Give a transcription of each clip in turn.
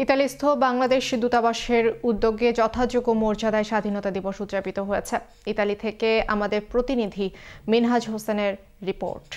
ইতালিস্থ বাংলাদেশ দূতাবাসের উদ্যোগে যথাযোগ্য মর্যাদায় স্বাধীনতা দিবস উদযাপিত হয়েছে। ইতালি থেকে আমাদের প্রতিনিধি মিনহাজ হোসেনের রিপোর্ট।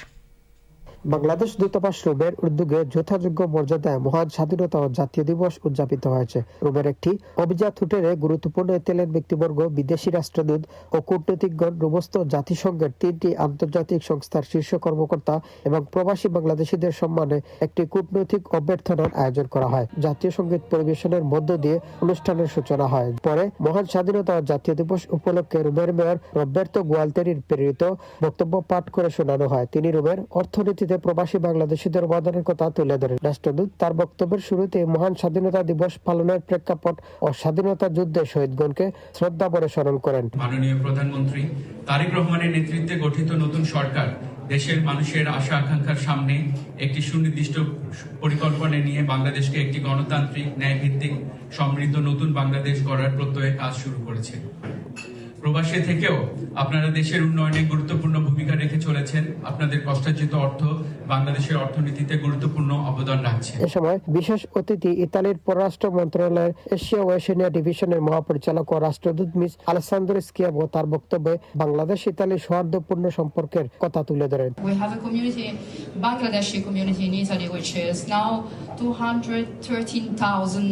বাংলাদেশ দূতাবাস রোমের উদ্যোগে যথাযোগ্য মর্যাদায় মহান স্বাধীনতা ও জাতীয় দিবস উদযাপিত হয়েছে। রোমের একটি অভিজাত হোটেলে গুরুত্বপূর্ণ ইতালিয়ান ব্যক্তিবর্গ, বিদেশি রাষ্ট্রদূত ও কূটনীতিকগণ, রোমস্থ জাতিসংঘের 3টি আন্তর্জাতিক সংস্থার শীর্ষ কর্মকর্তা এবং প্রবাসী বাংলাদেশিদের সম্মানে একটি কূটনৈতিক অভ্যর্থনার আয়োজন করা হয়। জাতীয় সঙ্গীত পরিবেশনের মধ্য দিয়ে অনুষ্ঠানের সূচনা হয়। পরে মহান স্বাধীনতা ও জাতীয় দিবস উপলক্ষে রোমের মেয়র রবের্তো গুয়ালতেরির প্রেরিত বক্তব্য পাঠ করে শোনানো হয়। তিনি রোমের অর্থনীতিতে প্রবাসী বাংলাদেশিদের অবদানের কথা তুলে ধরেন। রাষ্ট্রদূত তার বক্তব্যের শুরুতে মহান স্বাধীনতা দিবস পালনের প্রেক্ষাপট ও স্বাধীনতা যুদ্ধে শহীদগণকে শ্রদ্ধা ভরে স্মরণ করেন। মাননীয় প্রধানমন্ত্রী তারেক রহমানের নেতৃত্বে গঠিত নতুন সরকার দেশের মানুষের আশা আকাঙ্ক্ষার সামনে একটি সুনির্দিষ্ট পরিকল্পনা নিয়ে বাংলাদেশকে একটি গণতান্ত্রিক, ন্যায়ভিত্তিক, সমৃদ্ধ নতুন বাংলাদেশ গড়ার প্রত্যয়ে কাজ শুরু করেছে। প্রবাসী থেকেও আপনারা দেশের উন্নয়নে গুরুত্বপূর্ণ ভূমিকা রেখে চলেছেন। আপনাদের কষ্টার্জিত অর্থ বাংলাদেশের অর্থনীতিতে গুরুত্বপূর্ণ অবদান রাখছে। এ সময় বিশেষ অতিথি ইতালির পররাষ্ট্র মন্ত্রণালয়ের এশিয়া ওশেনিয়া ডিভিশনের মহাপরিচালক ও রাষ্ট্রদূত মিস আলেসান্দ্রো স্কিয়াভো তার বক্তব্যে বাংলাদেশ ইতালি সৌহার্দ্যপূর্ণ সম্পর্কের কথা তুলে ধরেন। We have a community, Bangladeshi community in Italy, which is now 213,000,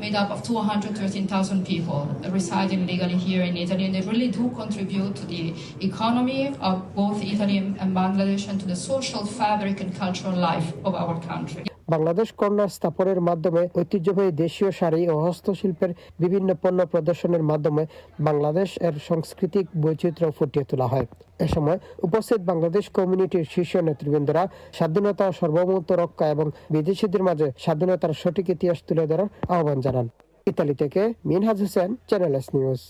made up of 213,000 people residing legally here in Italy, and they really do contribute to the economy of both Italy and Bangladesh and to the social fabric and cultural life of our country. Bangladesh কন্যা স্থাপনের মাধ্যমে ঐতিহ্যবাহী দেশীয় শাড়ি ও হস্তশিল্পের বিভিন্ন পণ্য প্রদর্শনের মাধ্যমে বাংলাদেশ এর সাংস্কৃতিক বৈচিত্র্য ফুটিয়ে তোলা হয়। এ সময় উপস্থিত বাংলাদেশ কমিউনিটির শীর্ষ নেতৃবৃন্দরা স্বাধীনতা সার্বভৌমত্ব রক্ষা এবং বিদেশিদের মাঝে স্বাধীনতার সঠিক ইতিহাস তুলে ধরার আহ্বান জানান। ইতালি থেকে Minhaj Hossain, channel S news.